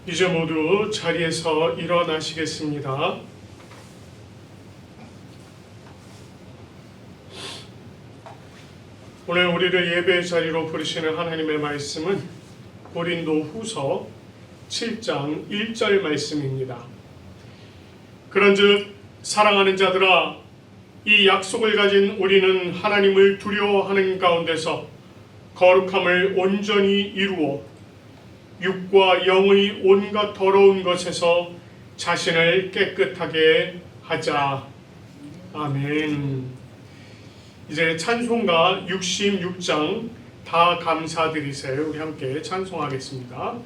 이제 모두 자리에서 일어나시겠습니다. 오늘 우리를 예배의 자리로 부르시는 하나님의 말씀은 고린도후서 7장 1절 말씀입니다. 그런즉 사랑하는 자들아, 이 약속을 가진 우리는 하나님을 두려워하는 가운데서 거룩함을 온전히 이루어 육과 영의 온갖 더러운 것에서 자신을 깨끗하게 하자. 아멘. 이제 찬송가 66장 다 감사드리세요. 우리 함께 찬송하겠습니다.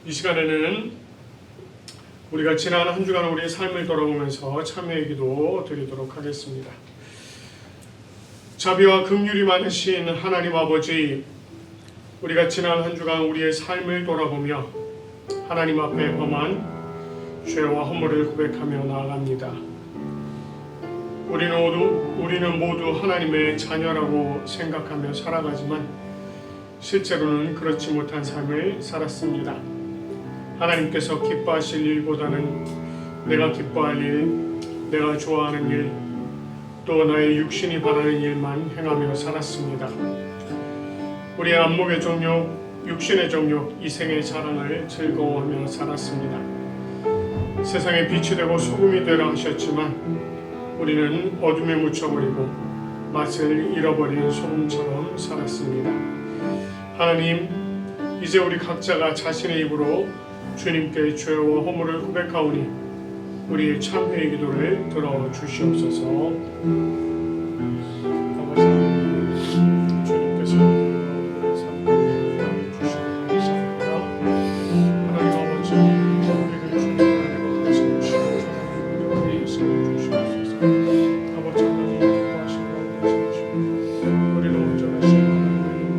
이 시간에는 우리가 지난 한 주간 우리의 삶을 돌아보면서 참회의 기도 드리도록 하겠습니다. 자비와 긍휼이 많으신 하나님 아버지, 우리가 지난 한 주간 우리의 삶을 돌아보며 하나님 앞에 범한 죄와 허물을 고백하며 나아갑니다. 우리는 모두 하나님의 자녀라고 생각하며 살아가지만 실제로는 그렇지 못한 삶을 살았습니다. 하나님께서 기뻐하실 일보다는 내가 기뻐할 일, 내가 좋아하는 일, 또 나의 육신이 바라는 일만 행하며 살았습니다. 우리의 안목의 정욕, 육신의 정욕, 이생의 자랑을 즐거워하며 살았습니다. 세상에 빛이 되고 소금이 되라 하셨지만 우리는 어둠에 묻혀버리고 맛을 잃어버린 소금처럼 살았습니다. 하나님, 이제 우리 각자가 자신의 입으로 주님께 죄와 허물을 고백하오니 우리의 참회의 기도를 들어주시옵소서. 주님께서 우리를 온전하신 하나님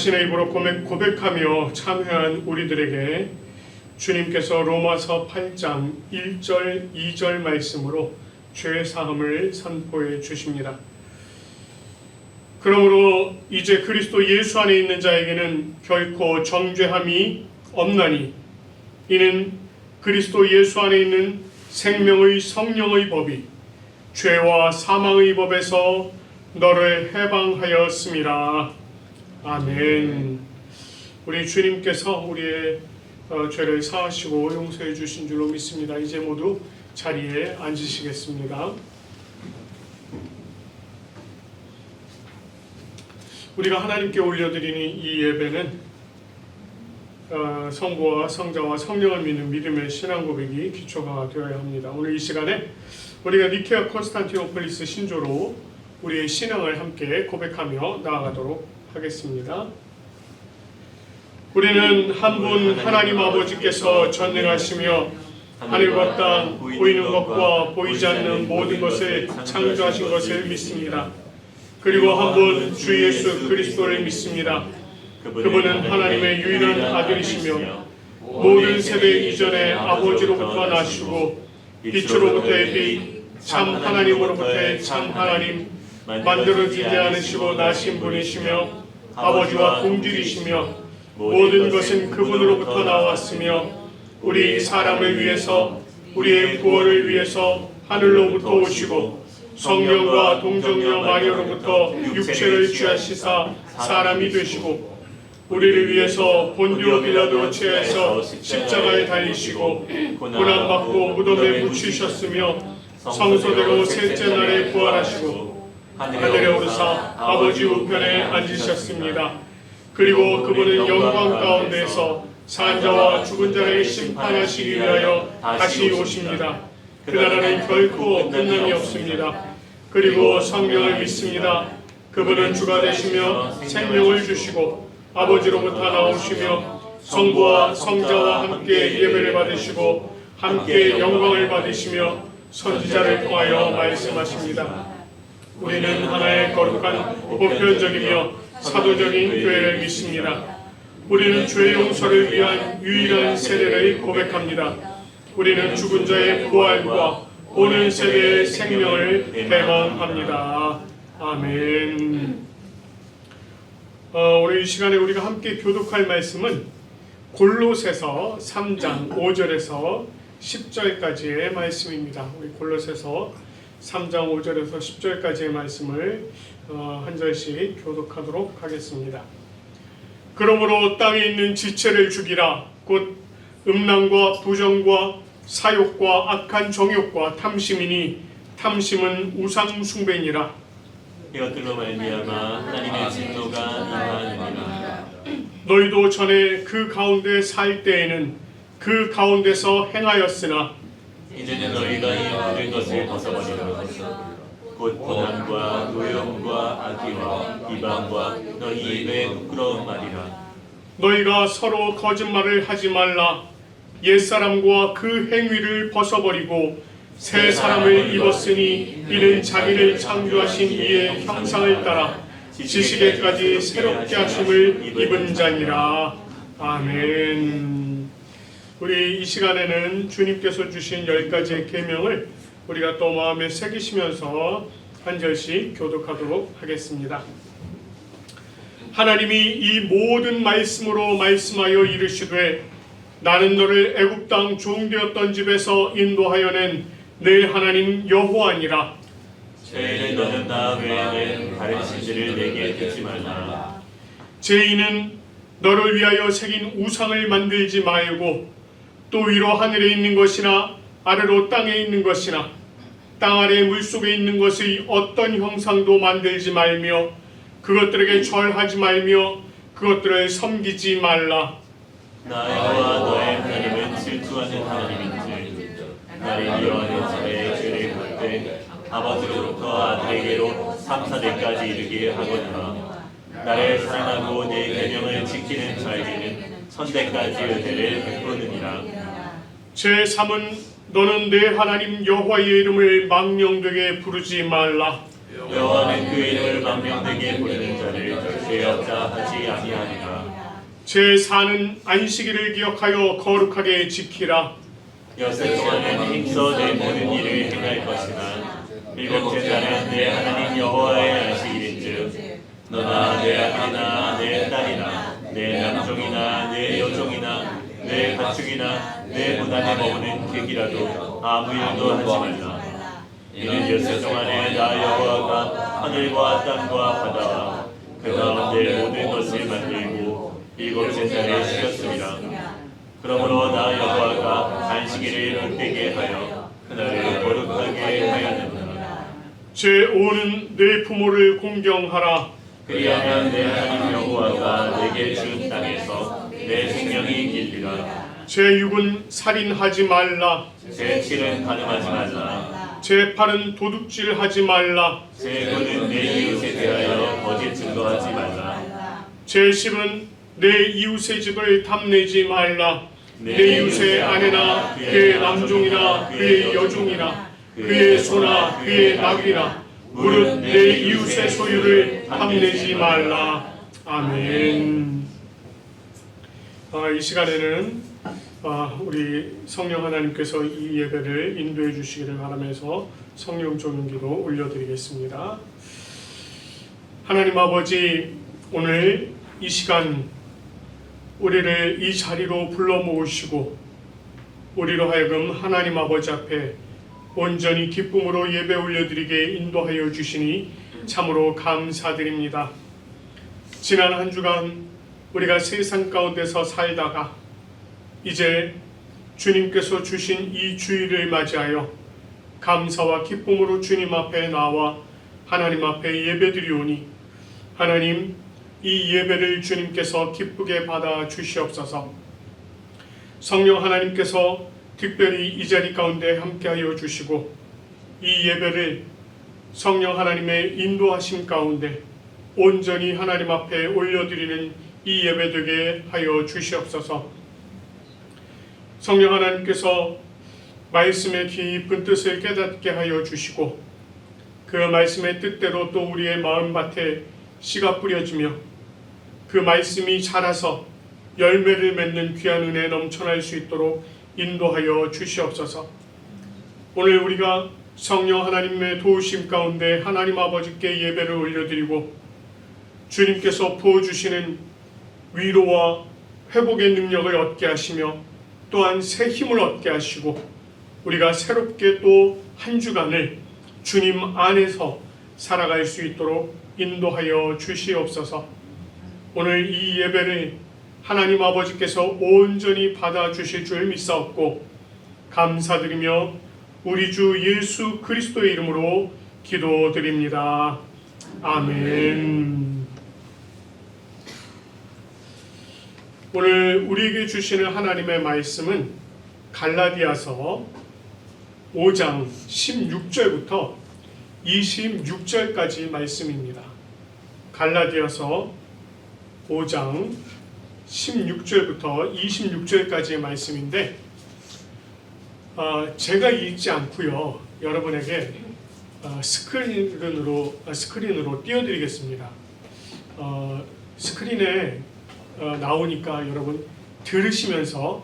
자신의 입으로 고백하며 참여한 우리들에게 주님께서 로마서 8장 1절 2절 말씀으로 죄 사함을 선포해 주십니다. 그러므로 이제 그리스도 예수 안에 있는 자에게는 결코 정죄함이 없나니 이는 그리스도 예수 안에 있는 생명의 성령의 법이 죄와 사망의 법에서 너를 해방하였음이라. 아멘. 우리 주님께서 우리의 죄를 사하시고 용서해 주신 줄로 믿습니다. 이제 모두 자리에 앉으시겠습니다. 우리가 하나님께 올려드리는 이 예배는 성부와 성자와 성령을 믿는 믿음의 신앙 고백이 기초가 되어야 합니다. 오늘 이 시간에 우리가 니케아 콘스탄티노플리스 신조로 우리의 신앙을 함께 고백하며 나아가도록 하겠습니다. 우리는 한 분 하나님 아버지께서 전능하시며 하늘과 땅 보이는 것과 보이지 않는 모든 것을 창조하신 것을 믿습니다. 그리고 한 분 주 예수 그리스도를 믿습니다. 그분은 하나님의 유일한 아들이시며 모든 세대 이전에 아버지로부터 나시고 빛으로부터의 빛 참 하나님으로부터의 참 하나님 만들어지지 않으시고 나신 분이시며 아버지와 동질이시며 모든 것은 그분으로부터 나왔으며 우리 사람을 위해서 우리의 구원을 위해서 하늘로부터 오시고 성령과 동정녀 마리아로부터 육체를 취하시사 사람이 되시고 우리를 위해서 본디오 빌라도 체에서 십자가에 달리시고 고난받고 무덤에 묻히셨으며 성소대로 셋째 날에 부활하시고 하늘에 오르사 아버지 우편에 앉으셨습니다. 그리고 그분은 영광 가운데서 산자와 죽은 자를 심판하시기 위하여 다시 오십니다. 그 나라는 결코 끝남이 없습니다. 그리고 성령을 믿습니다. 그분은 주가 되시며 생명을 주시고 아버지로부터 나오시며 성부와 성자와 함께 예배를 받으시고 함께 영광을 받으시며 선지자를 통하여 말씀하십니다. 우리는 하나의 거룩한 보편적이며 사도적인 교회를 믿습니다. 우리는 죄 용서를 위한 유일한 세례를 고백합니다. 우리는 죽은 자의 부활과 오는 세대의 생명을 대망합니다. 아멘. 오늘 이 시간에 우리가 함께 교독할 말씀은 골로새서 3장 5절에서 10절까지의 말씀입니다. 우리 골로새서 3장 5절에서 10절까지의 말씀을 한 절씩 교독하도록 하겠습니다. 그러므로 땅에 있는 지체를 죽이라. 곧 음란과 부정과 사욕과 악한 정욕과 탐심이니 탐심은 우상 숭배니라. 이것들로 말미암아 하나님의 진노가 임하느니라. 너희도 전에 그 가운데 살 때에는 그 가운데서 행하였으나 이제는 너희가 이 모든 것을 벗어버리라. 곧 고난과 노염과 악의와 비방과 너희 입의 부끄러운 말이라. 너희가 서로 거짓말을 하지 말라. 옛사람과 그 행위를 벗어버리고 새 사람을 입었으니 이는 자기를 창조하신 이의 형상을 따라 지식에까지 새롭게 하심을 입은 자니라. 아멘. 우리 이 시간에는 주님께서 주신 10가지의 계명을 우리가 또 마음에 새기시면서 한 절씩 교독하도록 하겠습니다. 하나님이 이 모든 말씀으로 말씀하여 이르시되 나는 너를 애굽 땅 종되었던 집에서 인도하여 낸 내 하나님 여호와니라. 죄를 너는 나 외에는 다른 신들을 내게 듣지 말라. 죄인은 너를 위하여 새긴 우상을 만들지 말고 또 위로 하늘에 있는 것이나 아래로 땅에 있는 것이나 땅 아래 물속에 있는 것의 어떤 형상도 만들지 말며 그것들에게 절하지 말며 그것들을 섬기지 말라. 나 여호와 너의 하나님은 질투하는 하나님인지 나를 미워하는 자의 죄를 볼때 아버지로부터 아들에게로 3, 4대까지 이르게 하거니와 나를 사랑하고 내 계명을 지키는 자에게는 1000대까지 은혜를 베푸느니라. 제3은 너는 내 하나님 여호와의 이름을 망령되게 부르지 말라. 여호와는 그 이름을 망령되게 부르는 자를 죄 없다 하지 아니하리라. 제 사는 안식일을 기억하여 거룩하게 지키라. 여섯 동안은 힘써 내 모든 일을 행할 것이나 일곱째 날은 내 하나님 여호와의 안식일인즉 너나 내 아들이나 내 딸이나 내 남종이나 내 여종이나 내 가축이나 내 문 안에 머무는 객이라도 아무 일도 하지 말라. 이는 여섯 동안에 나 여호와가 하늘과 땅과 바다와 그 가운데 모든 것을 만들고 일곱째 날에 쉬었습니다. 그러므로 나 여호와가 안식일을 복되게 하여 그날을 거룩하게 하였느니라. 제 오는 내 부모를 공경하라. 그리하면 내 하나님 여호와가 내게 준 땅에서 내 생명이 길리라. 제 육은 살인하지 말라. 제 칠은 간음하지 말라. 제 팔은 도둑질하지 말라. 제 손은 내 이웃에 대하여 거짓 증거하지 말라. 제 십은 내 이웃의 집을 탐내지 말라. 내 이웃의 아내나 그의 남종이나 그의 여종이나 그의 소나 그의 나귀나 무릇 내 이웃의 소유를 탐내지 말라. 아멘. 이 시간에는 우리 성령 하나님께서 이 예배를 인도해 주시기를 바라면서 성령 종용기도 올려드리겠습니다. 하나님 아버지, 오늘 이 시간 우리를 이 자리로 불러 모으시고 우리로 하여금 하나님 아버지 앞에 온전히 기쁨으로 예배 올려드리게 인도하여 주시니 참으로 감사드립니다. 지난 한 주간 우리가 세상 가운데서 살다가 이제 주님께서 주신 이 주일을 맞이하여 감사와 기쁨으로 주님 앞에 나와 하나님 앞에 예배드리오니 하나님, 이 예배를 주님께서 기쁘게 받아 주시옵소서. 성령 하나님께서 특별히 이 자리 가운데 함께하여 주시고 이 예배를 성령 하나님의 인도하심 가운데 온전히 하나님 앞에 올려드리는 이 예배 되게 하여 주시옵소서. 성령 하나님께서 말씀의 깊은 뜻을 깨닫게 하여 주시고 그 말씀의 뜻대로 또 우리의 마음밭에 씨가 뿌려지며 그 말씀이 자라서 열매를 맺는 귀한 은혜 넘쳐날 수 있도록 인도하여 주시옵소서. 오늘 우리가 성령 하나님의 도우심 가운데 하나님 아버지께 예배를 올려드리고 주님께서 부어주시는 위로와 회복의 능력을 얻게 하시며 또한 새 힘을 얻게 하시고 우리가 새롭게 또 한 주간을 주님 안에서 살아갈 수 있도록 인도하여 주시옵소서. 오늘 이 예배를 하나님 아버지께서 온전히 받아주실 줄 믿사옵고 감사드리며 우리 주 예수 그리스도의 이름으로 기도드립니다. 아멘. 오늘 우리에게 주시는 하나님의 말씀은 갈라디아서 5장 16절부터 26절까지 말씀입니다. 갈라디아서 5장 16절부터 26절까지의 말씀인데 제가 읽지 않고요, 여러분에게 스크린으로 띄워드리겠습니다. 스크린에 나오니까 여러분 들으시면서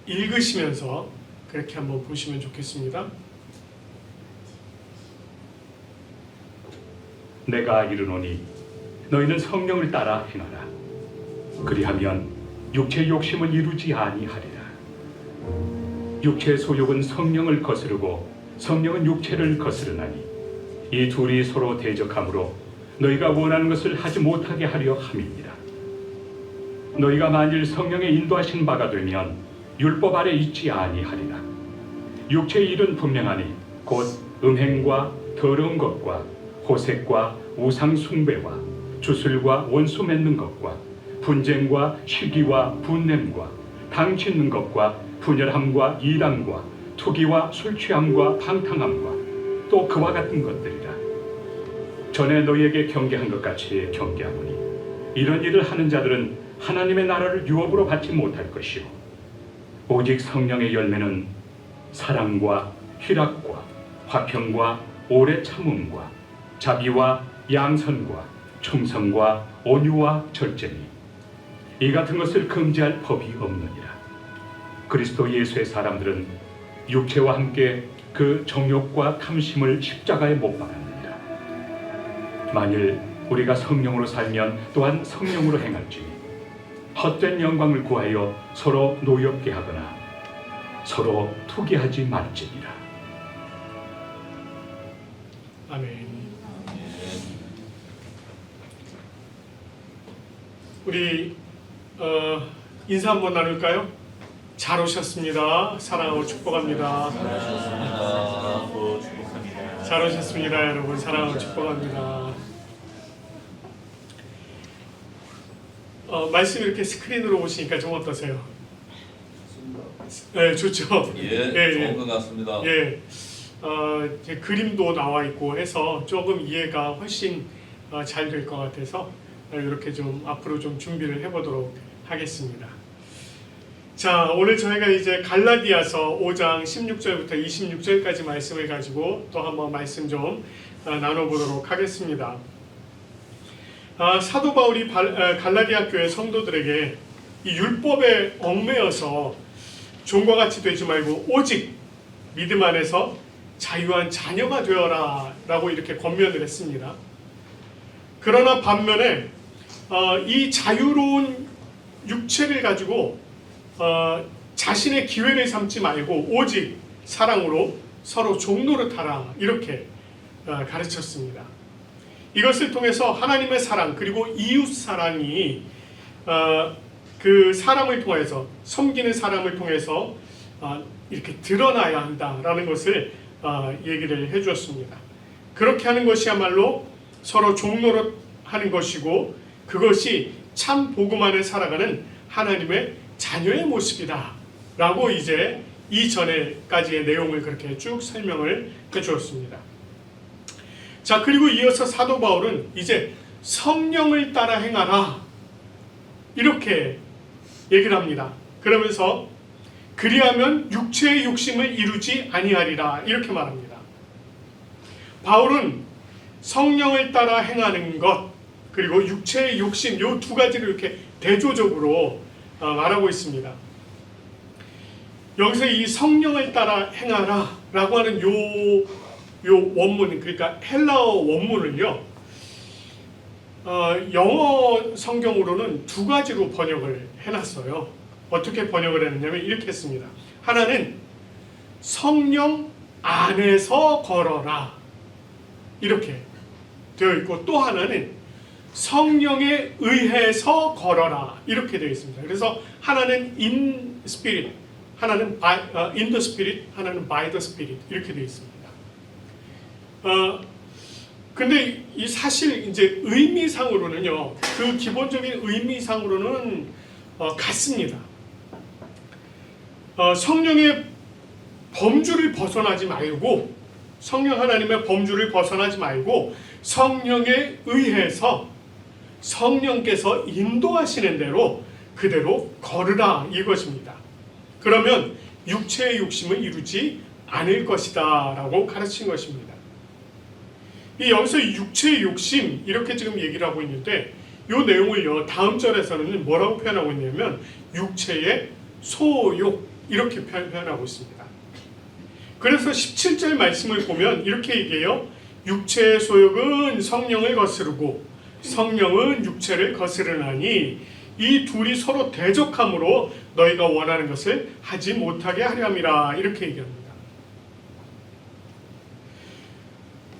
읽으시면서 그렇게 한번 보시면 좋겠습니다. 내가 이르노니 너희는 성령을 따라 행하라. 그리하면 육체의 욕심은 이루지 아니하리라. 육체의 소욕은 성령을 거스르고 성령은 육체를 거스르나니 이 둘이 서로 대적하므로 너희가 원하는 것을 하지 못하게 하려 함이니라. 너희가 만일 성령의 인도하신 바가 되면 율법 아래 있지 아니하리라. 육체의 일은 분명하니 곧 음행과 더러운 것과 호색과 우상 숭배와 주술과 원수 맺는 것과 분쟁과 시기와 분냄과 당 짓는 것과 분열함과 이단과 투기와 술 취함과 방탕함과 또 그와 같은 것들이라. 전에 너희에게 경계한 것 같이 경계하노니 이런 일을 하는 자들은 하나님의 나라를 유업으로 받지 못할 것이요 오직 성령의 열매는 사랑과 희락과 화평과 오래 참음과 자비와 양선과 충성과 온유와 절제니 이 같은 것을 금지할 법이 없느니라. 그리스도 예수의 사람들은 육체와 함께 그 정욕과 탐심을 십자가에 못 박았느니라. 만일 우리가 성령으로 살면 또한 성령으로 행할지니 헛된 영광을 구하여 서로 노엽게 하거나 서로 투기하지 말지니라. 아멘. 우리 인사 한번 나눌까요? 잘 오셨습니다. 사랑하고 축복합니다. 사랑하고 축복합니다. 잘 오셨습니다, 여러분. 사랑하고 축복합니다. 말씀 이렇게 스크린으로 오시니까 좀 어떠세요? 네, 좋죠. 좋은 것 같습니다. 예, 이제 그림도 나와 있고 해서 조금 이해가 훨씬 잘 될 것 같아서 이렇게 좀 앞으로 좀 준비를 해보도록 하겠습니다. 자, 오늘 저희가 이제 갈라디아서 5장 16절부터 26절까지 말씀을 가지고 또 한번 말씀 좀 나눠보도록 하겠습니다. 사도 바울이 갈라디아 교회 성도들에게 이 율법에 얽매여서 종과 같이 되지 말고 오직 믿음 안에서 자유한 자녀가 되어라 라고 이렇게 권면을 했습니다. 그러나 반면에 이 자유로운 육체를 가지고 자신의 기회를 삼지 말고 오직 사랑으로 서로 종노릇하라 이렇게 가르쳤습니다. 이것을 통해서 하나님의 사랑 그리고 이웃 사랑이 그 사람을 통해서 섬기는 사람을 통해서 이렇게 드러나야 한다라는 것을 얘기를 해주었습니다. 그렇게 하는 것이야말로 서로 종노릇하는 것이고 그것이 참 복음 안에 살아가는 하나님의 자녀의 모습이다라고 이제 이전에까지의 내용을 그렇게 쭉 설명을 해주었습니다. 자, 그리고 이어서 사도 바울은 이제 성령을 따라 행하라 이렇게 얘기를 합니다. 그러면서 그리하면 육체의 욕심을 이루지 아니하리라 이렇게 말합니다. 바울은 성령을 따라 행하는 것 그리고 육체의 욕심 이 두 가지를 이렇게 대조적으로 말하고 있습니다. 여기서 이 성령을 따라 행하라 라고 하는 요 원문 그러니까 헬라어 원문을요 영어 성경으로는 두 가지로 번역을 해놨어요. 어떻게 번역을 했느냐면 이렇게 했습니다. 하나는 성령 안에서 걸어라 이렇게 되어 있고 또 하나는 성령에 의해서 걸어라 이렇게 되어 있습니다. 그래서 하나는 in spirit, 하나는 in the spirit, 하나는 by the spirit 이렇게 되어 있습니다. 근데 이 사실 이제 의미상으로는요, 그 기본적인 의미상으로는 같습니다. 성령의 범주를 벗어나지 말고, 성령 하나님의 범주를 벗어나지 말고 성령에 의해서 성령께서 인도하시는 대로 그대로 걸으라 이것입니다. 그러면 육체의 욕심을 이루지 않을 것이다 라고 가르친 것입니다. 이 여기서 육체의 욕심 이렇게 지금 얘기를 하고 있는데 이 내용을요 다음 절에서는 뭐라고 표현하고 있냐면 육체의 소욕 이렇게 표현하고 있습니다. 그래서 17절 말씀을 보면 이렇게 얘기해요. 육체의 소욕은 성령을 거스르고 성령은 육체를 거스르나니 이 둘이 서로 대적함으로 너희가 원하는 것을 하지 못하게 하렴이라 이렇게 얘기합니다.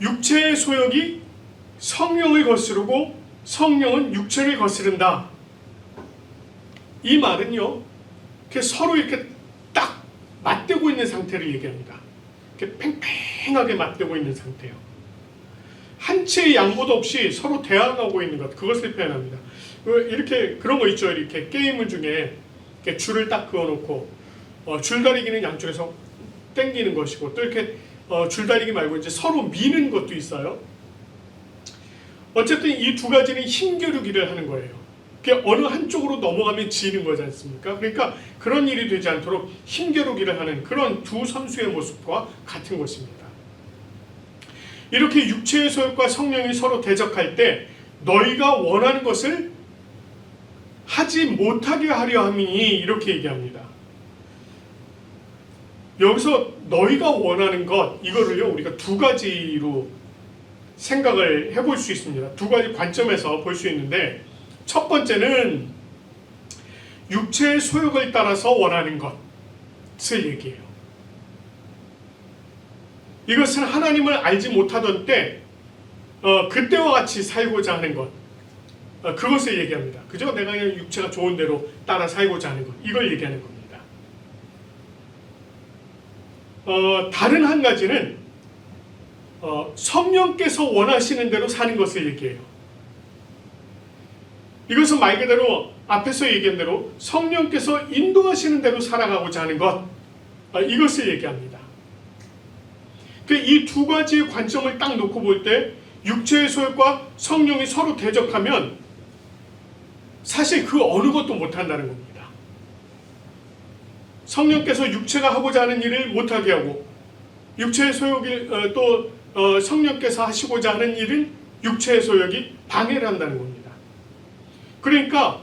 육체의 소욕이 성령을 거스르고 성령은 육체를 거스른다. 이 말은요, 서로 이렇게 딱 맞대고 있는 상태를 얘기합니다. 이렇게 팽팽하게 맞대고 있는 상태요. 한 채의 양보도 없이 서로 대항하고 있는 것, 그것을 표현합니다. 이렇게 그런 거 있죠. 이렇게 게임을 중에 이렇게 줄을 딱 그어놓고 줄다리기는 양쪽에서 당기는 것이고 또 이렇게 줄다리기 말고 이제 서로 미는 것도 있어요. 어쨌든 이 두 가지는 힘겨루기를 하는 거예요. 어느 한쪽으로 넘어가면 지는 거지 않습니까? 그러니까 그런 일이 되지 않도록 힘겨루기를 하는 그런 두 선수의 모습과 같은 것입니다. 이렇게 육체의 소욕과 성령이 서로 대적할 때 너희가 원하는 것을 하지 못하게 하려 함이니 이렇게 얘기합니다. 여기서 너희가 원하는 것 이거를요 우리가 두 가지로 생각을 해볼 수 있습니다. 두 가지 관점에서 볼 수 있는데 첫 번째는 육체의 소욕을 따라서 원하는 것을 얘기해요. 이것은 하나님을 알지 못하던 때 그때와 같이 살고자 하는 것 그것을 얘기합니다. 그저 내가 그냥 육체가 좋은 대로 따라 살고자 하는 것 이걸 얘기하는 겁니다. 다른 한 가지는 성령께서 원하시는 대로 사는 것을 얘기해요. 이것은 말 그대로 앞에서 얘기한 대로 성령께서 인도하시는 대로 살아가고자 하는 것 이것을 얘기합니다. 이 두 가지의 관점을 딱 놓고 볼 때 육체의 소욕과 성령이 서로 대적하면 사실 그 어느 것도 못한다는 겁니다. 성령께서 육체가 하고자 하는 일을 못하게 하고 육체의 소욕이 또 성령께서 하시고자 하는 일은 육체의 소욕이 방해를 한다는 겁니다. 그러니까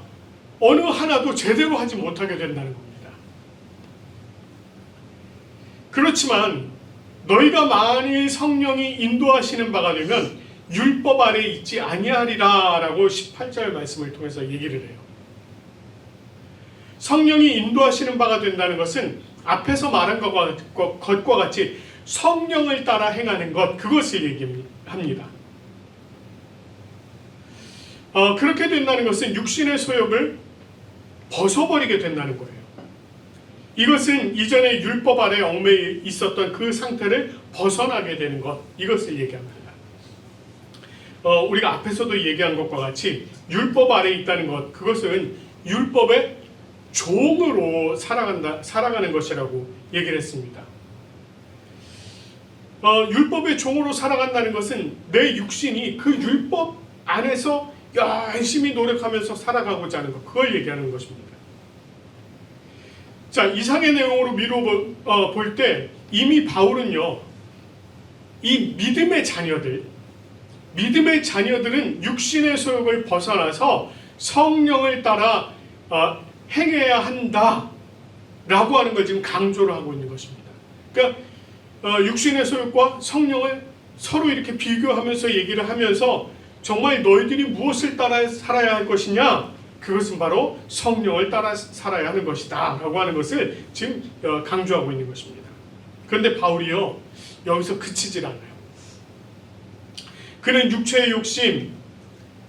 어느 하나도 제대로 하지 못하게 된다는 겁니다. 그렇지만 너희가 만일 성령이 인도하시는 바가 되면 율법 아래 있지 아니하리라 라고 18절 말씀을 통해서 얘기를 해요. 성령이 인도하시는 바가 된다는 것은 앞에서 말한 것과 같이 성령을 따라 행하는 것 그것을 얘기합니다. 그렇게 된다는 것은 육신의 소욕을 벗어버리게 된다는 거예요. 이것은 이전에 율법 아래 얽매여 있었던 그 상태를 벗어나게 되는 것 이것을 얘기합니다. 우리가 앞에서도 얘기한 것과 같이 율법 아래 있다는 것 그것은 율법의 종으로 살아가는 것이라고 얘기를 했습니다. 율법의 종으로 살아간다는 것은 내 육신이 그 율법 안에서 열심히 노력하면서 살아가고자 하는 것 그걸 얘기하는 것입니다. 자, 이상의 내용으로 미루어 볼 때 이미 바울은요 이 믿음의 자녀들은 육신의 소욕을 벗어나서 성령을 따라 행해야 한다라고 하는 걸 지금 강조를 하고 있는 것입니다. 그러니까 육신의 소욕과 성령을 서로 이렇게 비교하면서 얘기를 하면서 정말 너희들이 무엇을 따라 살아야 할 것이냐? 그것은 바로 성령을 따라 살아야 하는 것이다 라고 하는 것을 지금 강조하고 있는 것입니다. 그런데 바울이요 여기서 그치질 않아요. 그는 육체의 욕심,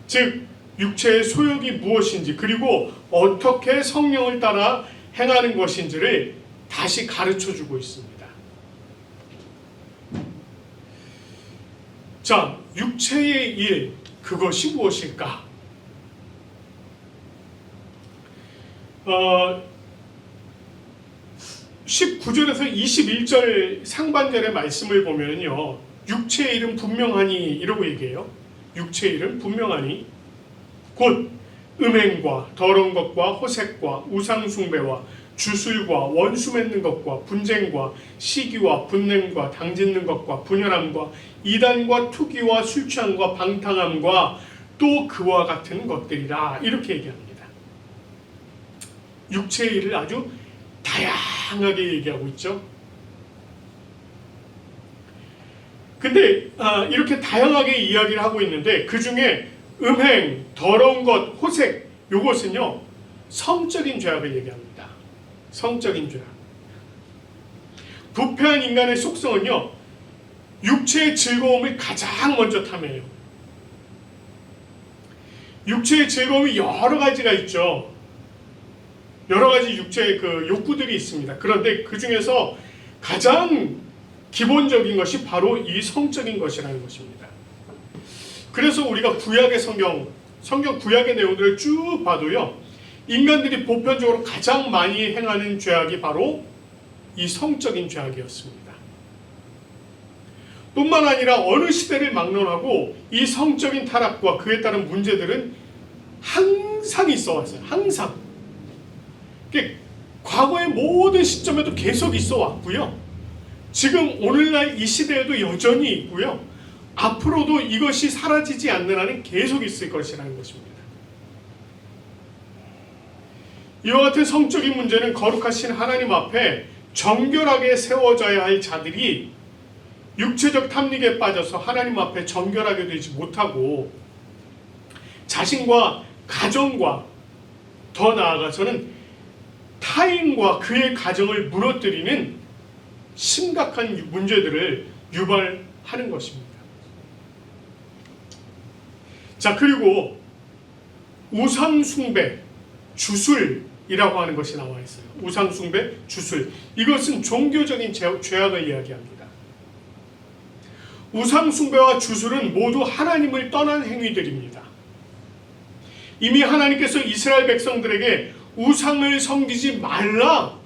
즉 육체의 소욕이 무엇인지 그리고 어떻게 성령을 따라 행하는 것인지를 다시 가르쳐주고 있습니다. 자, 육체의 일 그것이 무엇일까? 19절에서 21절 상반절의 말씀을 보면요 육체의 일은 분명하니 이러고 얘기해요. 육체의 일은 분명하니 곧 음행과 더러운 것과 호색과 우상숭배와 주술과 원수 맺는 것과 분쟁과 시기와 분냄과 당짓는 것과 분열함과 이단과 투기와 술취함과 방탕함과 또 그와 같은 것들이라 이렇게 얘기합니다. 육체의 일을 아주 다양하게 얘기하고 있죠. 근데 이렇게 다양하게 이야기를 하고 있는데 그 중에 음행, 더러운 것, 호색 이것은요 성적인 죄악을 얘기합니다. 성적인 죄악. 부패한 인간의 속성은요 육체의 즐거움을 가장 먼저 탐해요. 육체의 즐거움이 여러 가지가 있죠. 여러 가지 육체의 그 욕구들이 있습니다. 그런데 그 중에서 가장 기본적인 것이 바로 이 성적인 것이라는 것입니다. 그래서 우리가 구약의 성경 구약의 내용들을 쭉 봐도요 인간들이 보편적으로 가장 많이 행하는 죄악이 바로 이 성적인 죄악이었습니다. 뿐만 아니라 어느 시대를 막론하고 이 성적인 타락과 그에 따른 문제들은 항상 있어 왔어요. 항상. 과거의 모든 시점에도 계속 있어 왔고요. 지금 오늘날 이 시대에도 여전히 있고요. 앞으로도 이것이 사라지지 않는 한은 계속 있을 것이라는 것입니다. 이와 같은 성적인 문제는 거룩하신 하나님 앞에 정결하게 세워져야 할 자들이 육체적 탐닉에 빠져서 하나님 앞에 정결하게 되지 못하고 자신과 가정과 더 나아가서는 타인과 그의 가정을 무너뜨리는 심각한 문제들을 유발하는 것입니다. 자, 그리고 우상숭배, 주술이라고 하는 것이 나와 있어요. 우상숭배, 주술. 이것은 종교적인 죄악을 이야기합니다. 우상숭배와 주술은 모두 하나님을 떠난 행위들입니다. 이미 하나님께서 이스라엘 백성들에게 우상을 섬기지 말라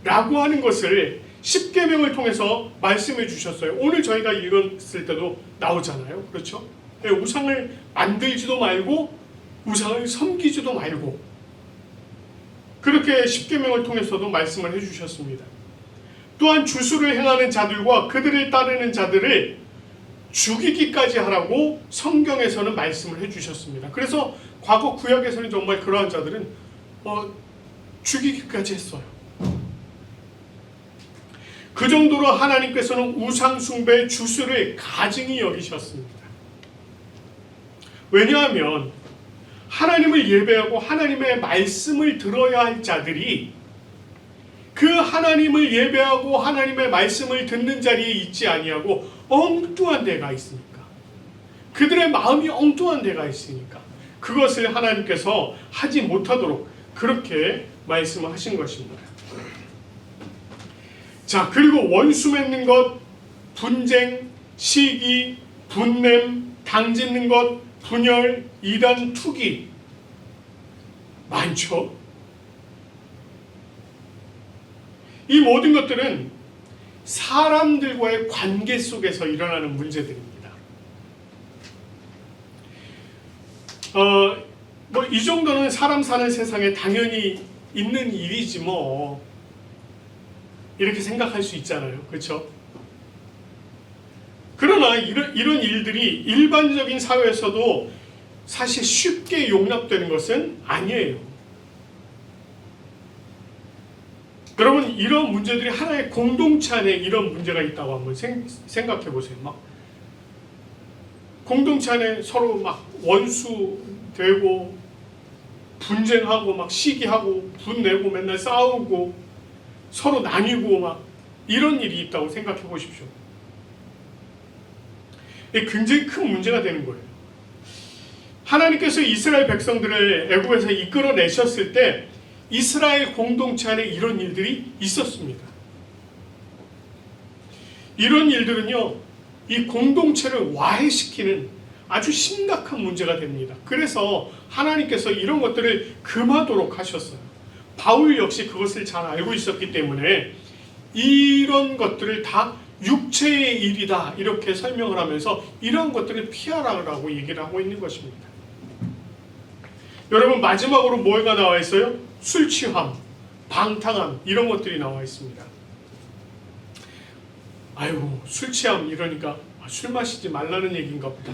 라고 하는 것을 십계명을 통해서 말씀해 주셨어요. 오늘 저희가 읽었을 때도 나오잖아요. 그렇죠? 우상을 만들지도 말고 우상을 섬기지도 말고 그렇게 십계명을 통해서도 말씀을 해주셨습니다. 또한 주술을 행하는 자들과 그들을 따르는 자들을 죽이기까지 하라고 성경에서는 말씀을 해주셨습니다. 그래서 과거 구약에서는 정말 그러한 자들은 죽이기까지 했어요. 그 정도로 하나님께서는 우상숭배 주술을 가증히 여기셨습니다. 왜냐하면 하나님을 예배하고 하나님의 말씀을 들어야 할 자들이 그 하나님을 예배하고 하나님의 말씀을 듣는 자리에 있지 아니하고 엉뚱한 데가 있으니까, 그들의 마음이 엉뚱한 데가 있으니까 그것을 하나님께서 하지 못하도록 그렇게 말씀을 하신 것입니다. 자, 그리고 원수 맺는 것, 분쟁, 시기, 분냄, 당짓는 것, 분열, 이단, 투기 많죠. 이 모든 것들은 사람들과의 관계 속에서 일어나는 문제들입니다. 이 정도는 사람 사는 세상에 당연히 있는 일이지 뭐 이렇게 생각할 수 있잖아요. 그렇죠? 그러나 이런 일들이 일반적인 사회에서도 사실 쉽게 용납되는 것은 아니에요. 여러분, 이런 문제들이 하나의 공동체 안에 이런 문제가 있다고 한번 생각해 보세요. 막 공동체 안에 서로 막 원수 되고 분쟁하고 막 시기하고 분내고 맨날 싸우고 서로 나뉘고 막 이런 일이 있다고 생각해 보십시오. 이게 굉장히 큰 문제가 되는 거예요. 하나님께서 이스라엘 백성들을 애굽에서 이끌어내셨을 때 이스라엘 공동체 안에 이런 일들이 있었습니다. 이런 일들은요, 이 공동체를 와해시키는 아주 심각한 문제가 됩니다. 그래서 하나님께서 이런 것들을 금하도록 하셨어요. 바울 역시 그것을 잘 알고 있었기 때문에 이런 것들을 다 육체의 일이다 이렇게 설명을 하면서 이런 것들을 피하라고 얘기를 하고 있는 것입니다. 여러분, 마지막으로 뭐가 나와 있어요? 술 취함, 방탕함 이런 것들이 나와 있습니다. 아이고, 술 취함 이러니까 술 마시지 말라는 얘기인가 보다.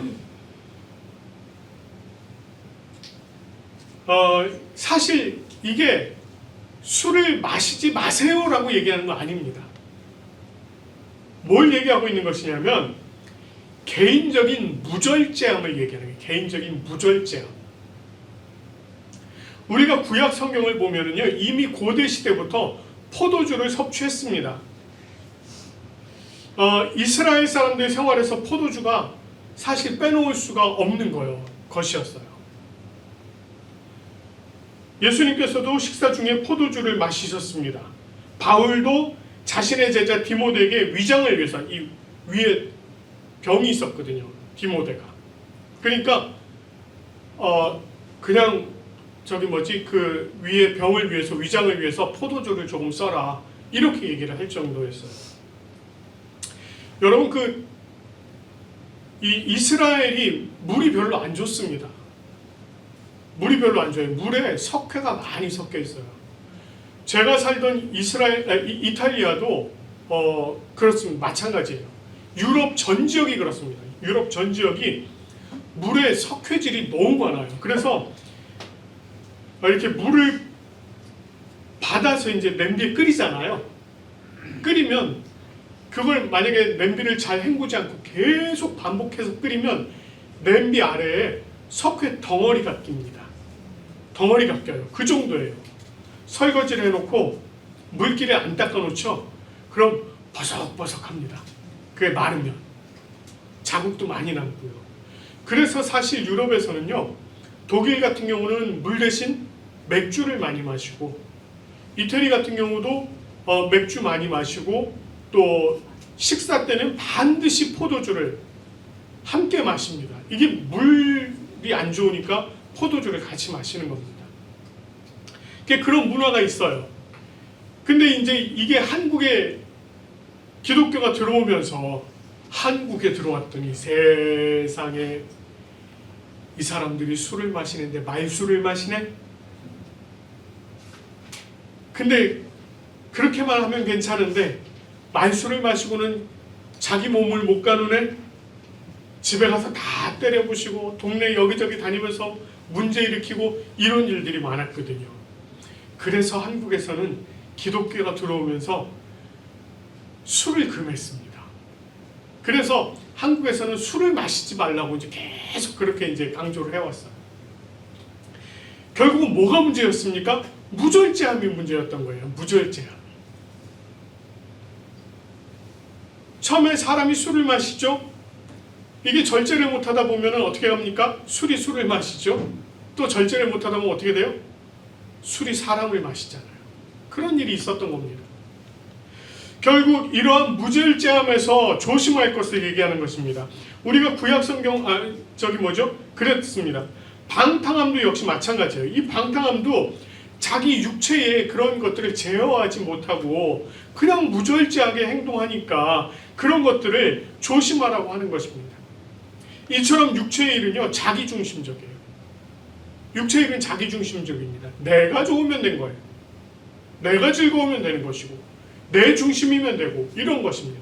사실 이게 술을 마시지 마세요라고 얘기하는 거 아닙니다. 뭘 얘기하고 있는 것이냐면 개인적인 무절제함을 얘기하는 거예요. 개인적인 무절제함. 우리가 구약 성경을 보면은요, 이미 고대 시대부터 포도주를 섭취했습니다. 이스라엘 사람들의 생활에서 포도주가 사실 빼놓을 수가 없는 것이었어요. 예수님께서도 식사 중에 포도주를 마시셨습니다. 바울도 자신의 제자 디모데에게 위장을 위해서, 이 위에 병이 있었거든요, 디모데가. 그러니까 그냥 그 위에 병을 위해서, 위장을 위해서 포도주를 조금 써라 이렇게 얘기를 할 정도였어요. 여러분, 이 이스라엘이 물이 별로 안 좋습니다. 물이 별로 안 좋아요. 물에 석회가 많이 섞여 있어요. 제가 살던 이탈리아도 그렇습니다. 마찬가지예요. 유럽 전 지역이 그렇습니다. 유럽 전 지역이 물의 석회질이 너무 많아요. 그래서 이렇게 물을 받아서 이제 냄비에 끓이잖아요. 끓이면 그걸 만약에 냄비를 잘 헹구지 않고 계속 반복해서 끓이면 냄비 아래에 석회 덩어리가 낍니다. 덩어리가 껴요. 그 정도예요. 설거지를 해놓고 물기를 안 닦아놓죠. 그럼 버석버석합니다. 그게 마르면 자국도 많이 남고요. 그래서 사실 유럽에서는요, 독일 같은 경우는 물 대신 맥주를 많이 마시고, 이태리 같은 경우도 맥주 많이 마시고, 또 식사 때는 반드시 포도주를 함께 마십니다. 이게 물이 안 좋으니까 포도주를 같이 마시는 겁니다. 그런 문화가 있어요. 근데 이제 이게 한국에 기독교가 들어오면서 한국에 들어왔더니 세상에 이 사람들이 술을 마시는데 말술을 마시네? 근데 그렇게만 하면 괜찮은데 말술을 마시고는 자기 몸을 못 가누네? 집에 가서 다 때려부시고 동네 여기저기 다니면서 문제 일으키고 이런 일들이 많았거든요. 그래서 한국에서는 기독교가 들어오면서 술을 금했습니다. 그래서 한국에서는 술을 마시지 말라고 이제 계속 그렇게 이제 강조를 해왔어요. 결국은 뭐가 문제였습니까? 무절제함이 문제였던 거예요. 무절제함. 처음에 사람이 술을 마시죠. 이게 절제를 못하다 보면 어떻게 합니까? 술을 마시죠. 또 절제를 못하다 보면 어떻게 돼요? 술이 사람을 마시잖아요. 그런 일이 있었던 겁니다. 결국 이러한 무절제함에서 조심할 것을 얘기하는 것입니다. 우리가 구약성경 그랬습니다. 방탕함도 역시 마찬가지예요. 이 방탕함도 자기 육체의 그런 것들을 제어하지 못하고 그냥 무절제하게 행동하니까 그런 것들을 조심하라고 하는 것입니다. 이처럼 육체의 일은요, 자기중심적이에요. 육체의 일은 자기중심적입니다. 내가 좋으면 된 거예요. 내가 즐거우면 되는 것이고 내 중심이면 되고 이런 것입니다.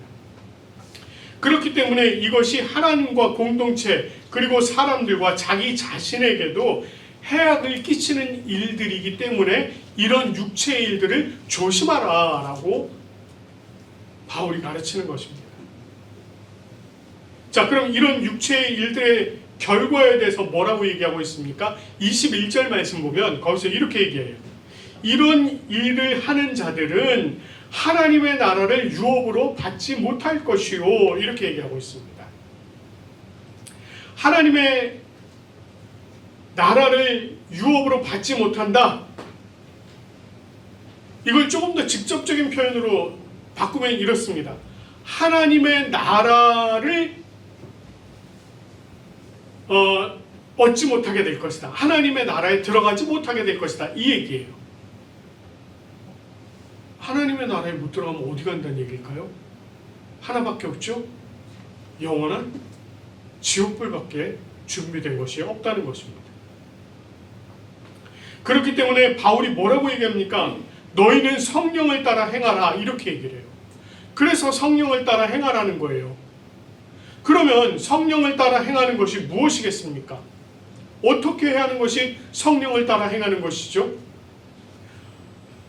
그렇기 때문에 이것이 하나님과 공동체 그리고 사람들과 자기 자신에게도 해악을 끼치는 일들이기 때문에 이런 육체의 일들을 조심하라라고 바울이 가르치는 것입니다. 자, 그럼 이런 육체의 일들의 결과에 대해서 뭐라고 얘기하고 있습니까? 21절 말씀 보면 거기서 이렇게 얘기해요. 이런 일을 하는 자들은 하나님의 나라를 유업으로 받지 못할 것이요, 이렇게 얘기하고 있습니다. 하나님의 나라를 유업으로 받지 못한다. 이걸 조금 더 직접적인 표현으로 바꾸면 이렇습니다. 하나님의 나라를 얻지 못하게 될 것이다. 하나님의 나라에 들어가지 못하게 될 것이다. 이 얘기예요. 하나님의 나라에 못 들어가면 어디 간다는 얘기일까요? 하나밖에 없죠? 영원한 지옥불밖에 준비된 것이 없다는 것입니다. 그렇기 때문에 바울이 뭐라고 얘기합니까? 너희는 성령을 따라 행하라, 이렇게 얘기를 해요. 그래서 성령을 따라 행하라는 거예요. 그러면 성령을 따라 행하는 것이 무엇이겠습니까? 어떻게 해야 하는 것이 성령을 따라 행하는 것이죠?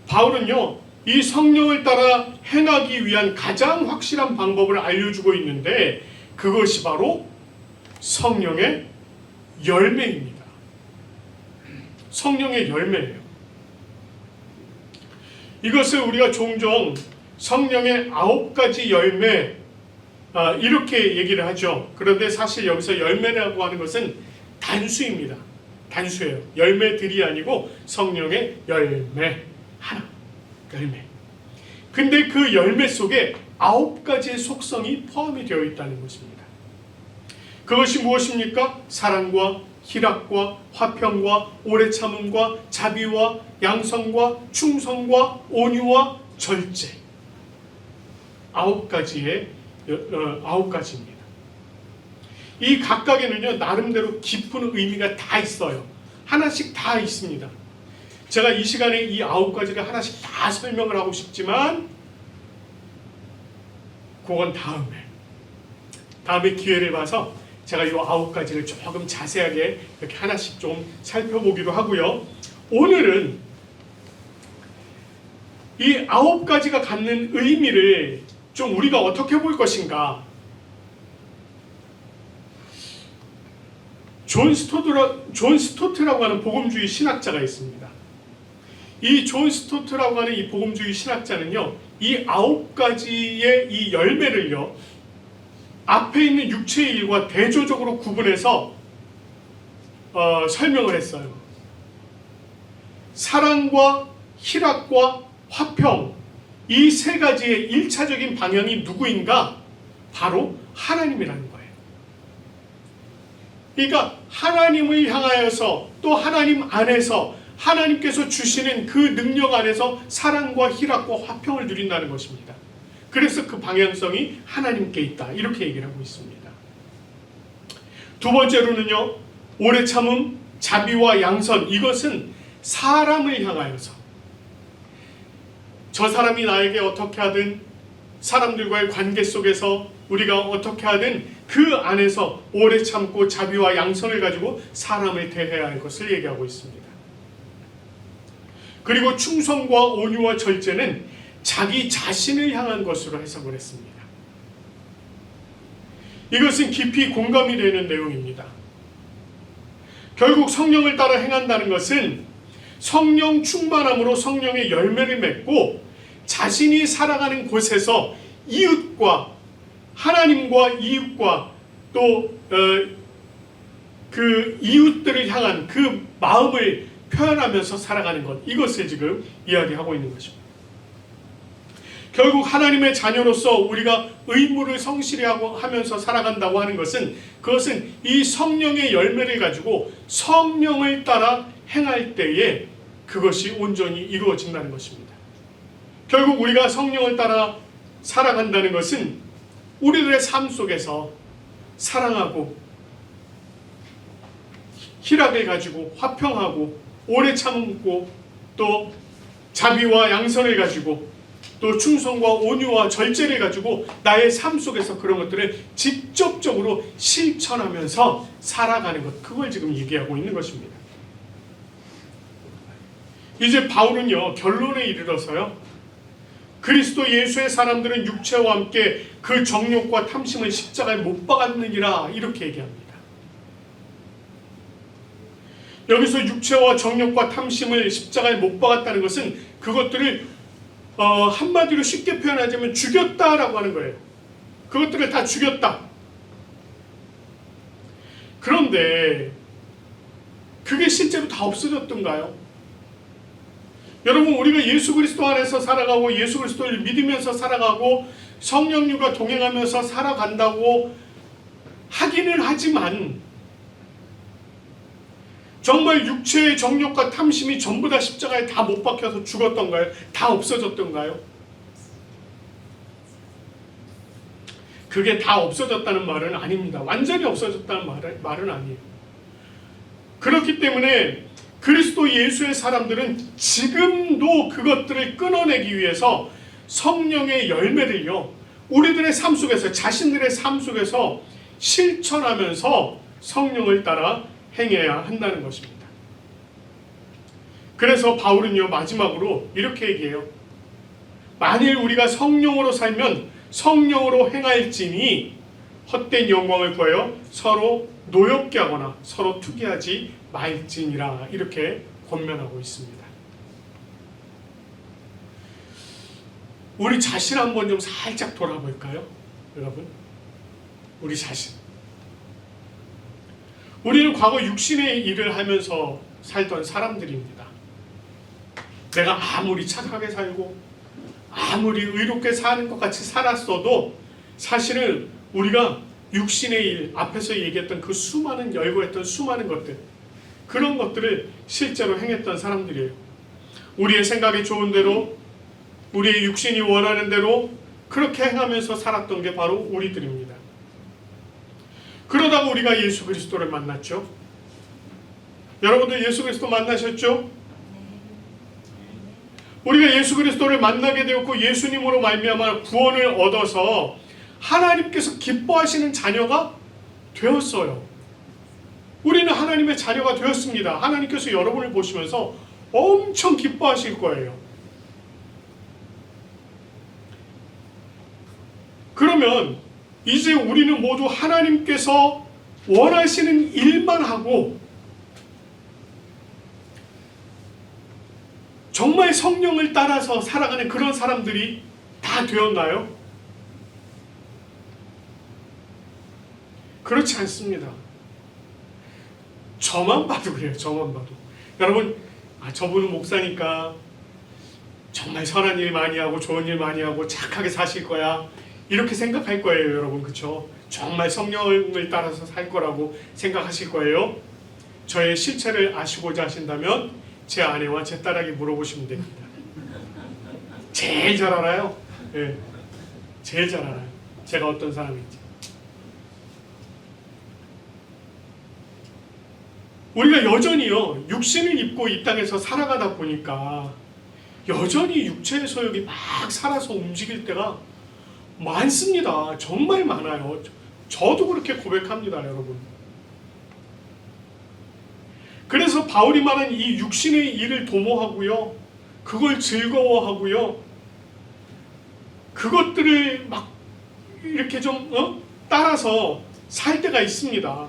바울은요, 이 성령을 따라 행하기 위한 가장 확실한 방법을 알려주고 있는데 그것이 바로 성령의 열매입니다. 성령의 열매예요. 이것을 우리가 종종 성령의 9가지 열매 이렇게 얘기를 하죠. 그런데 사실 여기서 열매라고 하는 것은 단수입니다. 단수예요. 열매들이 아니고 성령의 열매 하나. 열매. 근데 그 열매 속에 9가지의 속성이 포함이 되어 있다는 것입니다. 그것이 무엇입니까? 사랑과 희락과 화평과 오래 참음과 자비와 양성과 충성과 온유와 절제. 9가지입니다. 이 각각에는요, 나름대로 깊은 의미가 다 있어요. 하나씩 다 있습니다. 제가 이 시간에 이 9가지를 하나씩 다 설명을 하고 싶지만 그건 다음에 다음에 기회를 봐서 제가 이 9가지를 조금 자세하게 이렇게 하나씩 좀 살펴보기로 하고요. 오늘은 이 9가지가 갖는 의미를 좀 우리가 어떻게 볼 것인가. 존 스토트라고 하는 복음주의 신학자가 있습니다. 이 존 스토트라고 하는 이 복음주의 신학자는요, 이 9가지의 이 열매를요, 앞에 있는 육체의 일과 대조적으로 구분해서 설명을 했어요. 사랑과 희락과 화평, 이 세 가지의 1차적인 방향이 누구인가? 바로 하나님이라는 거예요. 그러니까 하나님을 향하여서 또 하나님 안에서 하나님께서 주시는 그 능력 안에서 사랑과 희락과 화평을 누린다는 것입니다. 그래서 그 방향성이 하나님께 있다, 이렇게 얘기를 하고 있습니다. 두 번째로는요, 오래 참음, 자비와 양선, 이것은 사람을 향하여서 저 사람이 나에게 어떻게 하든 사람들과의 관계 속에서 우리가 어떻게 하든 그 안에서 오래 참고 자비와 양선을 가지고 사람을 대해야 할 것을 얘기하고 있습니다. 그리고 충성과 온유와 절제는 자기 자신을 향한 것으로 해석을 했습니다. 이것은 깊이 공감이 되는 내용입니다. 결국 성령을 따라 행한다는 것은 성령 충만함으로 성령의 열매를 맺고 자신이 살아가는 곳에서 이웃과 하나님과 이웃과 또 그 이웃들을 향한 그 마음을 표현하면서 살아가는 것, 이것을 지금 이야기하고 있는 것입니다. 결국 하나님의 자녀로서 우리가 의무를 성실히 하면서 살아간다고 하는 것은, 그것은 이 성령의 열매를 가지고 성령을 따라 행할 때에 그것이 온전히 이루어진다는 것입니다. 결국 우리가 성령을 따라 살아간다는 것은 우리들의 삶 속에서 사랑하고 희락을 가지고 화평하고 오래 참고 또 자비와 양선을 가지고 또 충성과 온유와 절제를 가지고 나의 삶 속에서 그런 것들을 직접적으로 실천하면서 살아가는 것, 그걸 지금 얘기하고 있는 것입니다. 이제 바울은요, 결론에 이르러서요, 그리스도 예수의 사람들은 육체와 함께 그 정욕과 탐심을 십자가에 못 박았느니라, 이렇게 얘기합니다. 여기서 육체와 정욕과 탐심을 십자가에 못 박았다는 것은 그것들을 한마디로 쉽게 표현하자면 죽였다라고 하는 거예요. 그것들을 다 죽였다. 그런데 그게 실제로 다 없어졌던가요? 여러분, 우리가 예수 그리스도 안에서 살아가고 예수 그리스도를 믿으면서 살아가고 성령님과 동행하면서 살아간다고 하기는 하지만 정말 육체의 정욕과 탐심이 전부 다 십자가에 다 못 박혀서 죽었던가요? 다 없어졌던가요? 그게 다 없어졌다는 말은 아닙니다. 완전히 없어졌다는 말은 아니에요. 그렇기 때문에 그리스도 예수의 사람들은 지금도 그것들을 끊어내기 위해서 성령의 열매를요, 우리들의 삶 속에서, 자신들의 삶 속에서 실천하면서 성령을 따라 행해야 한다는 것입니다. 그래서 바울은요, 마지막으로 이렇게 얘기해요. 만일 우리가 성령으로 살면 성령으로 행할지니 헛된 영광을 구하여 서로 노엽게 하거나 서로 투기하지 말지니라, 이렇게 권면하고 있습니다. 우리 자신 한번 좀 살짝 돌아볼까요? 여러분, 우리 자신. 우리는 과거 육신의 일을 하면서 살던 사람들입니다. 내가 아무리 착하게 살고 아무리 의롭게 사는 것 같이 살았어도 사실은 우리가 육신의 일, 앞에서 얘기했던 그 수많은 열거했던 수많은 것들, 그런 것들을 실제로 행했던 사람들이에요. 우리의 생각이 좋은 대로, 우리의 육신이 원하는 대로 그렇게 행하면서 살았던 게 바로 우리들입니다. 그러다가 우리가 예수 그리스도를 만났죠. 여러분들 예수 그리스도 만나셨죠? 우리가 예수 그리스도를 만나게 되었고 예수님으로 말미암아 구원을 얻어서 하나님께서 기뻐하시는 자녀가 되었어요. 우리는 하나님의 자녀가 되었습니다. 하나님께서 여러분을 보시면서 엄청 기뻐하실 거예요. 그러면 이제 우리는 모두 하나님께서 원하시는 일만 하고 정말 성령을 따라서 살아가는 그런 사람들이 다 되었나요? 그렇지 않습니다. 저만 봐도 그래요. 저만 봐도. 여러분, 저분은 목사니까 정말 선한 일 많이 하고 좋은 일 많이 하고 착하게 사실 거야. 이렇게 생각할 거예요, 여러분. 그렇죠? 정말 성령을 따라서 살 거라고 생각하실 거예요. 저의 실체를 아시고자 하신다면 제 아내와 제 딸에게 물어보시면 됩니다. 제일 잘 알아요. 예, 제일 잘 알아요. 제가 어떤 사람인지. 우리가 여전히요, 육신을 입고 이 땅에서 살아가다 보니까 여전히 육체의 소욕이 막 살아서 움직일 때가 많습니다. 정말 많아요. 저도 그렇게 고백합니다, 여러분. 그래서 바울이 말한 이 육신의 일을 도모하고요, 그걸 즐거워하고요, 그것들을 막 이렇게 좀 따라서 살 때가 있습니다.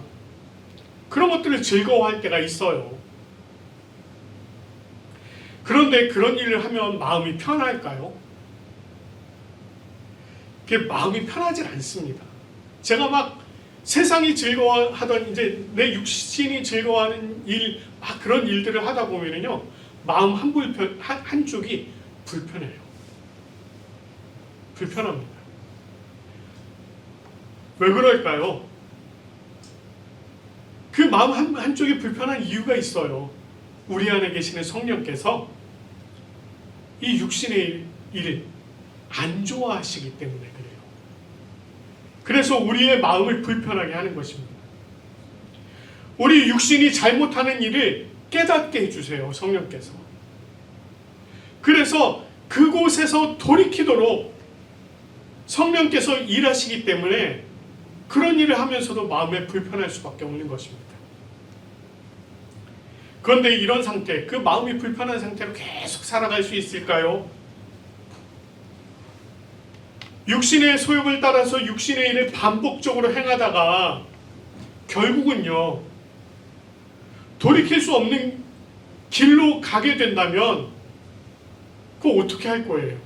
그런 것들을 즐거워할 때가 있어요. 그런데 그런 일을 하면 마음이 편할까요? 그게 마음이 편하지 않습니다. 제가 막 세상이 즐거워하던 이제 내 육신이 즐거워하는 일, 막 그런 일들을 하다 보면은요, 마음 한쪽이 불편해요. 불편합니다. 왜 그럴까요? 그 마음 한쪽이 불편한 이유가 있어요. 우리 안에 계시는 성령께서 이 육신의 일을 안 좋아하시기 때문에 그래요. 그래서 우리의 마음을 불편하게 하는 것입니다. 우리 육신이 잘못하는 일을 깨닫게 해주세요, 성령께서. 그래서 그곳에서 돌이키도록 성령께서 일하시기 때문에 그런 일을 하면서도 마음에 불편할 수밖에 없는 것입니다. 그런데 이런 상태, 그 마음이 불편한 상태로 계속 살아갈 수 있을까요? 육신의 소욕을 따라서 육신의 일을 반복적으로 행하다가 결국은요, 돌이킬 수 없는 길로 가게 된다면 그거 어떻게 할 거예요?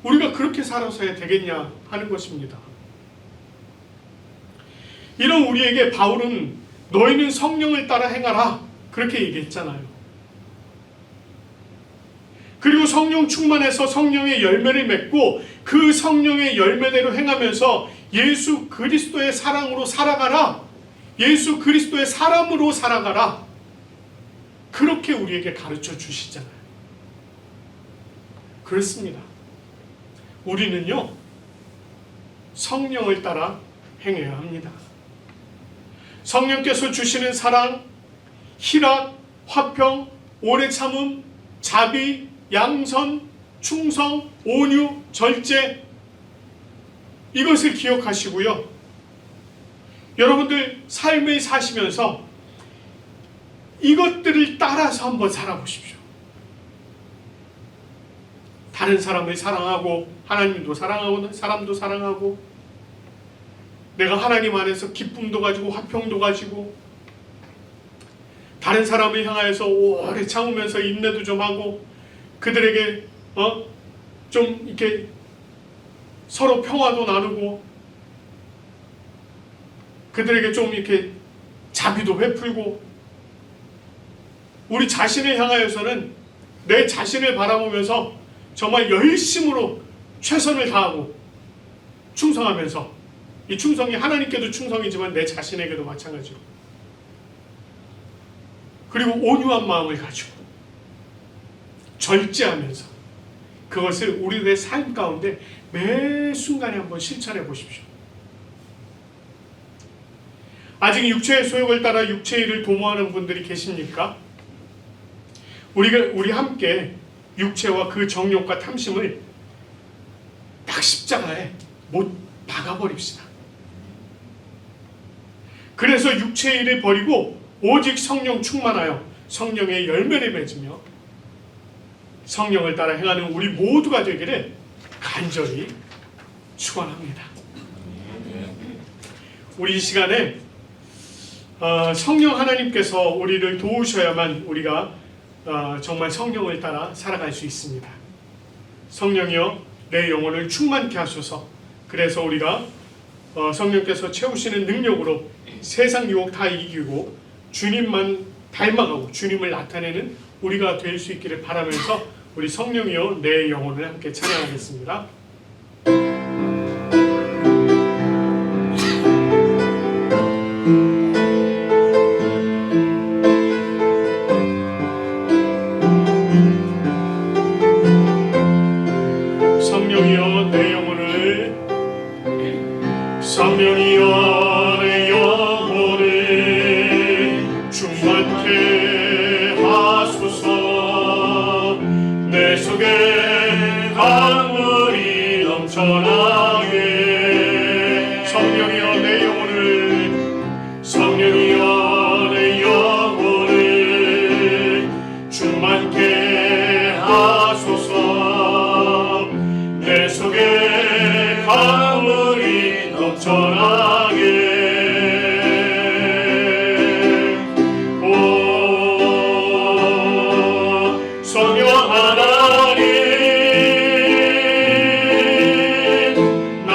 우리가 그렇게 살아서야 되겠냐 하는 것입니다. 이런 우리에게 바울은 너희는 성령을 따라 행하라 그렇게 얘기했잖아요. 그리고 성령 충만해서 성령의 열매를 맺고 그 성령의 열매대로 행하면서 예수 그리스도의 사랑으로 살아가라. 예수 그리스도의 사람으로 살아가라. 그렇게 우리에게 가르쳐 주시잖아요. 그렇습니다. 우리는요, 성령을 따라 행해야 합니다. 성령께서 주시는 사랑, 희락, 화평, 오래 참음, 자비, 양선, 충성, 온유, 절제, 이것을 기억하시고요. 여러분들 삶을 사시면서 이것들을 따라서 한번 살아보십시오. 다른 사람을 사랑하고 하나님도 사랑하고 사람도 사랑하고 내가 하나님 안에서 기쁨도 가지고 화평도 가지고 다른 사람을 향하여서 오래 참으면서 인내도 좀 하고 그들에게 좀 이렇게 서로 평화도 나누고 그들에게 좀 이렇게 자비도 베풀고 우리 자신을 향하여서는 내 자신을 바라보면서 정말 열심으로 최선을 다하고 충성하면서 이 충성이 하나님께도 충성이지만 내 자신에게도 마찬가지로 그리고 온유한 마음을 가지고 절제하면서 그것을 우리들의 삶 가운데 매 순간에 한번 실천해 보십시오. 아직 육체의 소욕을 따라 육체의 일을 도모하는 분들이 계십니까? 우리 함께 육체와 그 정욕과 탐심을 딱 십자가에 못 박아버립시다. 그래서 육체의 일을 버리고 오직 성령 충만하여 성령의 열매를 맺으며 성령을 따라 행하는 우리 모두가 되기를 간절히 축원합니다. 우리 이 시간에 성령 하나님께서 우리를 도우셔야만 우리가 정말 성령을 따라 살아갈 수 있습니다. 성령이여 내 영혼을 충만케 하소서. 그래서 우리가 성령께서 채우시는 능력으로 세상 유혹 다 이기고 주님만 닮아가고 주님을 나타내는 우리가 될 수 있기를 바라면서 우리 성령이여 내 영혼을 함께 찬양하겠습니다. 성령이여 내 영혼을 성령이여 내 영혼을 충만케 하소서. 내 속에 강물이 넘쳐나게 성령이여 내 영혼을 성령이여 내 영혼을 충만케 하소서. 내 속에 강물이 넘쳐나게 성령 하나님 날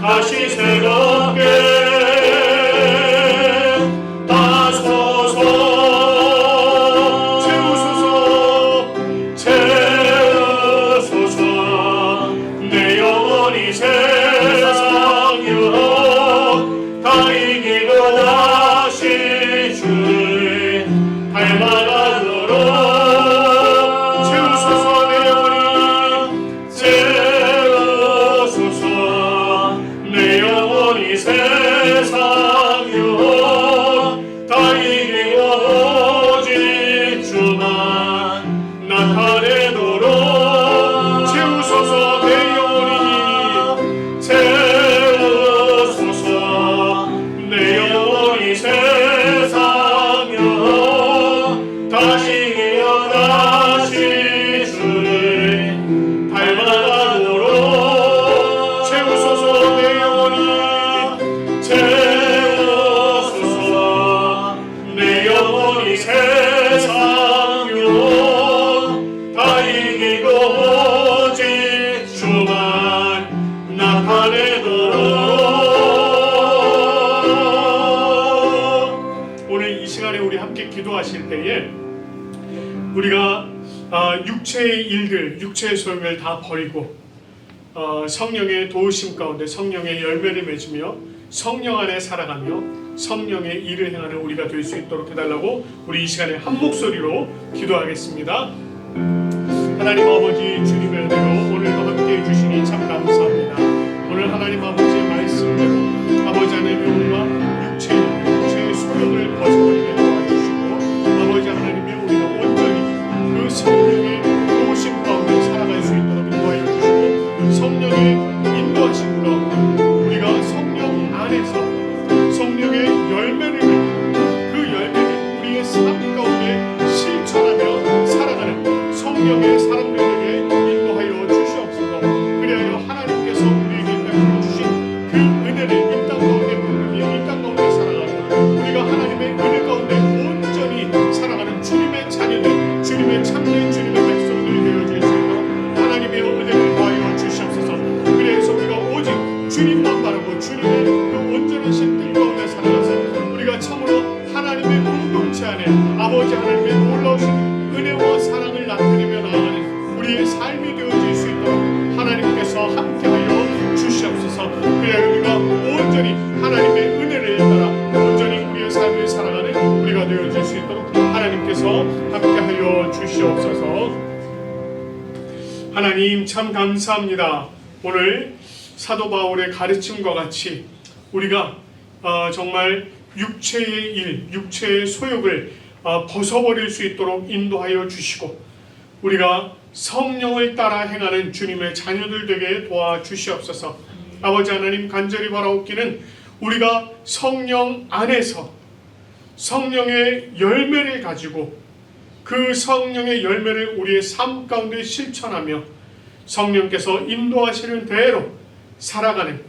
다시 새롭게 하소서. 채우소서 내 영혼이 세상 유혹 다 이기고 다시 주를 닮아가도록 채우소서. 내 영혼이 채우소서. 내 영혼이 세상 유혹 다 이기고 오직 주만 나타내도록 채우소서. 내 영혼이 채우소서. 내 영혼이 세상 유혹 다시 이겨 다시 주를 닮아가도록 채우소서. 내 영혼이 채우소서. 내 영혼이 세상 유혹 다 이기고 오직 주만 나타내도록. 오늘 이 시간에 우리 함께 기도하실 때에 우리가 육체의 일들, 육체의 소용을 다 버리고 성령의 도우심 가운데 성령의 열매를 맺으며 성령 안에 살아가며 성령의 일을 행하는 우리가 될 수 있도록 해달라고 우리 이 시간에 한 목소리로 기도하겠습니다. 하나님 아버지 주님의 은혜로 오늘도 함께해 주시니 참 감사합니다. 오늘 하나님 아버지의 말씀대로 아버지 하나님의 영과 육체의 수령을 벗어버리게 도와주시고 아버지 하나님의 우리가 온전히 그 성령의 도우심 가운데 살아갈 수 있도록 인도하여 주시고 성령의 인도하심 가운데 우리가 성령 안에서 성령의 열매를 맺고 그 열매를 우리의 삶 가운데 실천하며 살아가는 성령의 사람들에게 인도하여 주시옵소서. 그리하여 하나님께서 우리에게 베풀어 주신 그 은혜를 이 땅 가운데 부르며 이 땅 가운데 살아가고 우리가 하나님의 은혜 가운데 온전히 살아가는 주님의 자녀들, 주님의 참된 주님의 백성들이 되어질 수 있도록 하나님의 은혜를 더하여 주시옵소서. 그래서 우리가 오직 주님만 바라고 주님의 그 온전하신 뜻 가운데 살아가서 우리가 참으로 하나님의 공동체 안에 아버지 하나님의 놀라우신 은혜와 사랑을 나타내며 나아가는 우리의 삶이 되어질 수 있도록 하나님께서 함께하여 주시옵소서. 그래야 우리가 온전히 하나님의 은혜를 따라 온전히 우리의 삶을 살아가는 우리가 되어질 수 있도록 하나님께서 함께하여 주시옵소서. 하나님 참 감사합니다. 오늘 사도 바울의 가르침과 같이 우리가 정말 육체의 일, 육체의 소욕을 벗어버릴 수 있도록 인도하여 주시고 우리가 성령을 따라 행하는 주님의 자녀들 되게 도와주시옵소서. 아버지 하나님, 간절히 바라옵기는 우리가 성령 안에서 성령의 열매를 가지고 그 성령의 열매를 우리의 삶 가운데 실천하며 성령께서 인도하시는 대로 살아가는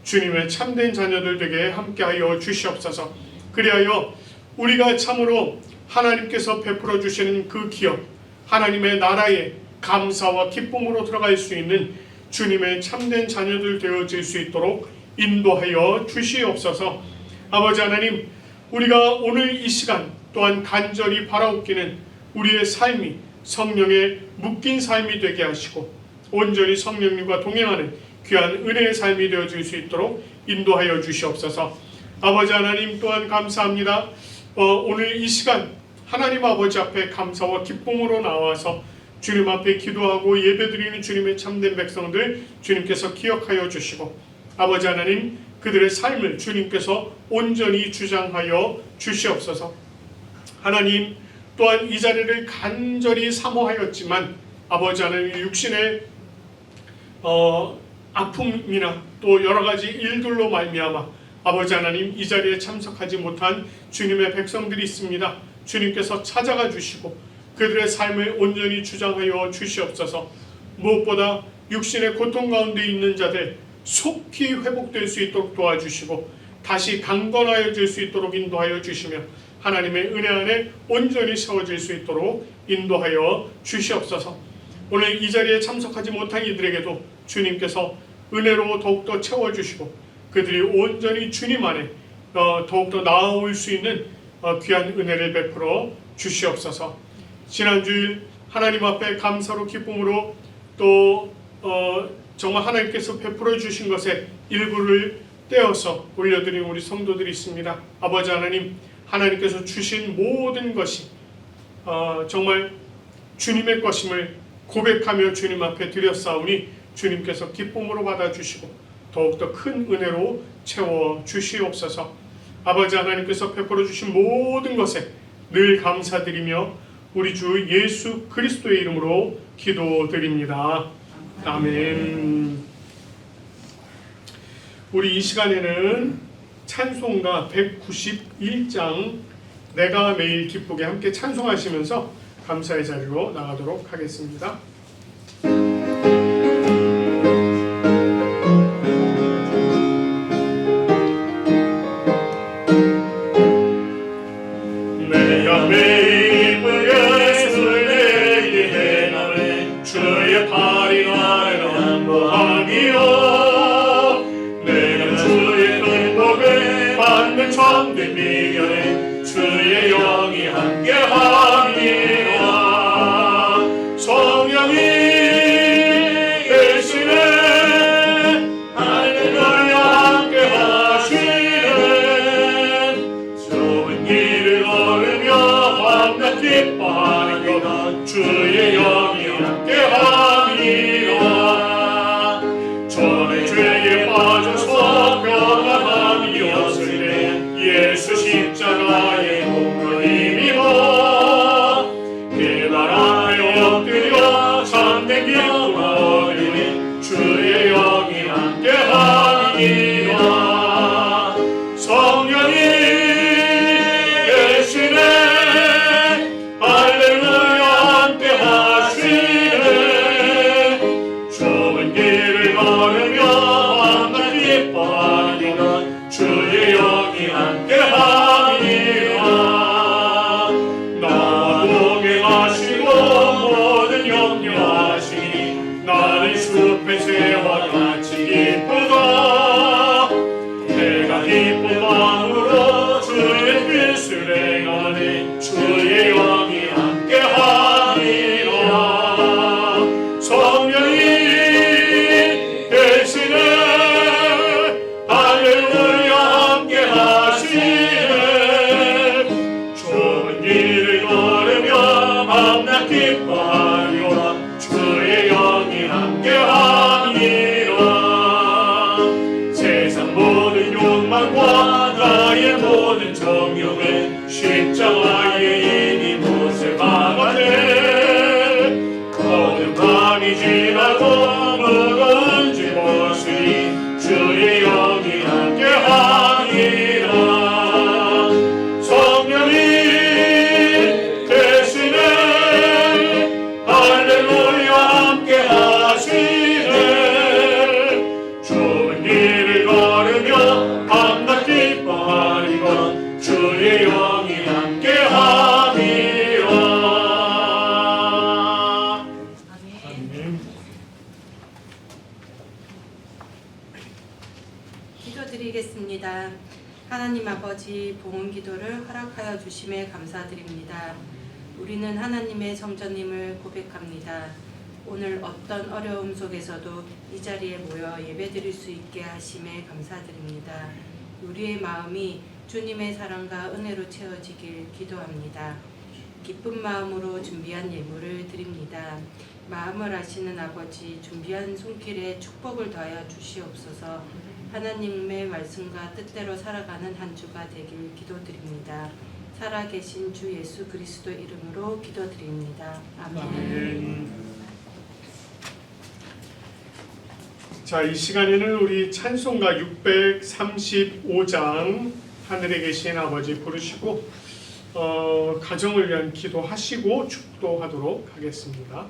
주님의 참된 자녀들 되게 함께하여 주시옵소서. 그리하여 우리가 참으로 하나님께서 베풀어 주시는 그 기업, 하나님의 나라에 감사와 기쁨으로 들어갈 수 있는 주님의 참된 자녀들 되어질 수 있도록 인도하여 주시옵소서. 아버지 하나님, 우리가 오늘 이 시간 또한 간절히 바라옵기는 우리의 삶이 성령에 묶인 삶이 되게 하시고 온전히 성령님과 동행하는 귀한 은혜의 삶이 되어질 수 있도록 인도하여 주시옵소서. 아버지 하나님, 또한 감사합니다. 오늘 이 시간 하나님 아버지 앞에 감사와 기쁨으로 나와서 주님 앞에 기도하고 예배드리는 주님의 참된 백성들 주님께서 기억하여 주시고 아버지 하나님, 그들의 삶을 주님께서 온전히 주장하여 주시옵소서. 하나님, 또한 이 자리를 간절히 사모하였지만 아버지 하나님, 육신의 아픔이나 또 여러 가지 일들로 말미암아 아버지 하나님, 이 자리에 참석하지 못한 주님의 백성들이 있습니다. 주님께서 찾아가 주시고 그들의 삶을 온전히 주장하여 주시옵소서. 무엇보다 육신의 고통 가운데 있는 자들 속히 회복될 수 있도록 도와주시고 다시 강건하여질 수 있도록 인도하여 주시며 하나님의 은혜 안에 온전히 세워질 수 있도록 인도하여 주시옵소서. 오늘 이 자리에 참석하지 못한 이들에게도 주님께서 은혜로 더욱더 채워주시고 그들이 온전히 주님 안에 더욱더 나아올 수 있는 귀한 은혜를 베풀어 주시옵소서. 지난주일 하나님 앞에 감사로 기쁨으로 또 정말 하나님께서 베풀어 주신 것의 일부를 떼어서 올려드린 우리 성도들이 있습니다. 아버지 하나님, 하나님께서 주신 모든 것이 정말 주님의 것임을 고백하며 주님 앞에 드렸사오니 주님께서 기쁨으로 받아주시고 더욱더 큰 은혜로 채워주시옵소서. 아버지 하나님께서 베풀어 주신 모든 것에 늘 감사드리며 우리 주 예수 그리스도의 이름으로 기도드립니다. 아멘. 우리 이 시간에는 찬송가 191장 내가 매일 기쁘게 함께 찬송하시면서 감사의 자리로 나가도록 하겠습니다. 내가 매일 기쁘게 술래기 행하네 주의 팔이 나를 안보하니요 내가 주의 큰 복을 받는 참된 미련에 주의 영이 함께하니라 성령이 계시네 할렐루야 함께하시네 좁은 길을 걸으며 밤낮 기뻐하니까 주의 영이 함께하니라 전에 죄에 빠져서 평안함이 없을 때 예수 십자가의 공로 힘입어 그날 앞에 엎드려 참된 기쁨 얻으니 주의 영이 함께하니라 성령이 계시네 할렐루야 함께하시네 좁은 길을 걸으며 밤낮 기뻐하니까 주의 영이 함께하니라 나와 동행하시고 모든 염려하시니 나는 숲의 새와 같이 기쁘다 내가 기쁜 마음으로 주의 뜻을 행하네 주의 영이 함께하니라 성령이 계시네 할렐루야 함께하시네 좁은 길을 걸으며 밤낮 기뻐하리라 주의 영이 함께하니라 세상 모든 욕망과 나의 모든 정욕은 십자가의 이니 못을 박았네 거듭 허락하여 주심에 감사드립니다. 우리는 하나님의 성전임을 고백합니다. 오늘 어떤 어려움 속에서도 이 자리에 모여 예배드릴 수 있게 하심에 감사드립니다. 우리의 마음이 주님의 사랑과 은혜로 채워지길 기도합니다. 기쁜 마음으로 준비한 예물을 드립니다. 마음을 아시는 아버지, 준비한 손길에 축복을 더하여 주시옵소서. 하나님의 말씀과 뜻대로 살아가는 한 주가 되길 기도드립니다. 살아계신 주 예수 그리스도 이름으로 기도드립니다. 아멘. 아멘. 자, 이 시간에는 우리 찬송가 635장 하늘에 계신 아버지 부르시고 가정을 위한 기도하시고 축도하도록 하겠습니다.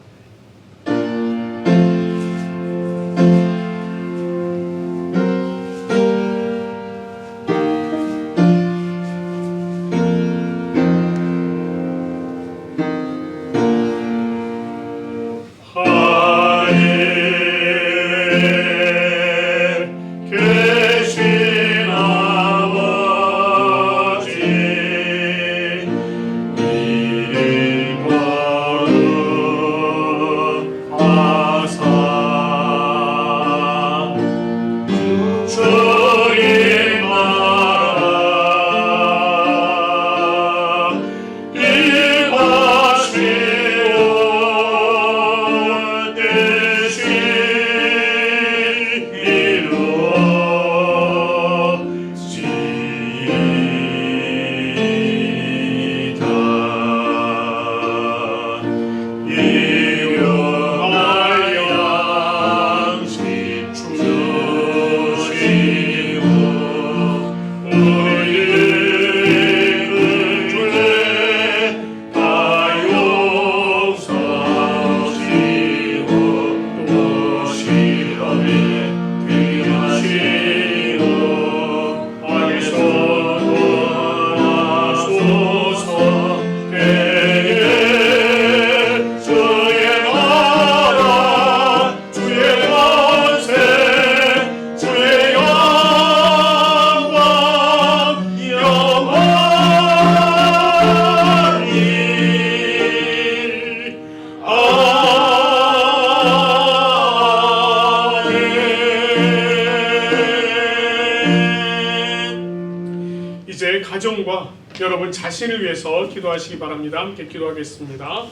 가정과 여러분 자신을 위해서 기도하시기 바랍니다. 함께 기도하겠습니다.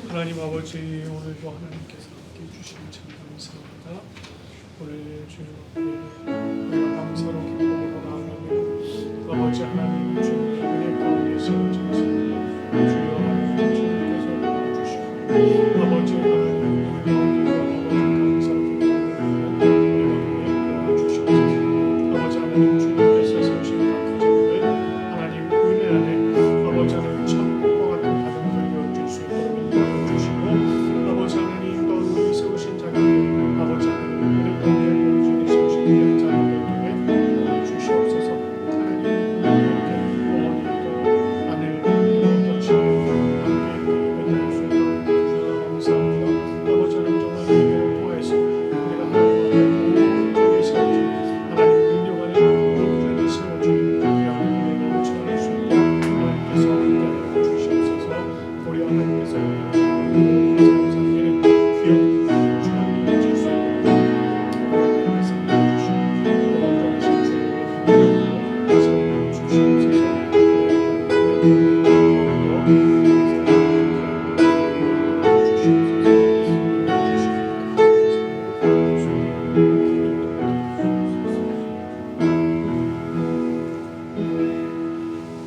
하나님 아버지, 오늘도 하나님께서 함께 해주시니 참 감사합니다. 오늘 주님 앞에 우리가 감사로 기쁨으로 나아가며 아버지 하나님 주님의 은혜 가운데 세워져서 주여 하나님 주님께서 도와주시고 아버지 하나님 우리 가운데 감사로 기쁨으로 도와주셔서 아버지 하나님 주님께서 세우신 하나님 은혜 안에 아버지 하나님 천국과 같은 가정들 이어질 수 있도록 인도하여 주시고 아버지 하나님 또 우리 세우신 자녀들 아버지 하나님 은혜 가운데 온전히 세우신 귀한 자녀들에게 도와주시옵소서. 하나님 이렇게 어머니 또 아내 또 친구 함께 예배드릴 수 있도록 주셔서 감사합니다. 아버지 하나님 정말 예배를 통해서 우리가 하나님 앞에 온전히 세워진 하나님 능력 안에 온전히 세워진 하나님의 넘쳐날 수 있도록 하나님께서 인도하여 주시옵소서. 우리 하나님께서 세상 삼기는 귀한 주님이 이어질 수 있도록 하나님께서 주시옵소서. 온전하신 주님의 능력으로 세워 주시옵소서.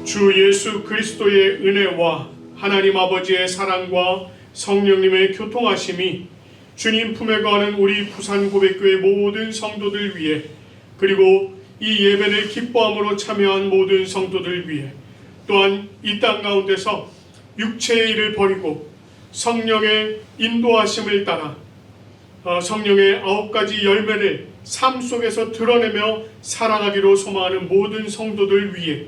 주 예수 그리스도의 은혜와 하나님 아버지의 사랑과 성령님의 교통하심이 주님 품에 거하는 우리 부산 고백교회 모든 성도들 위해 그리고 이 예배를 기뻐함으로 참여한 모든 성도들 위해 또한 이 땅 가운데서 육체의 일을 버리고 성령의 인도하심을 따라 성령의 9가지 열매를 삶 속에서 드러내며 살아가기로 소망하는 모든 성도들 위해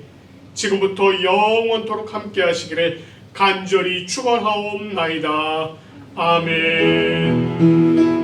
지금부터 영원토록 함께 하시기를 간절히 축원하옵나이다. 아멘.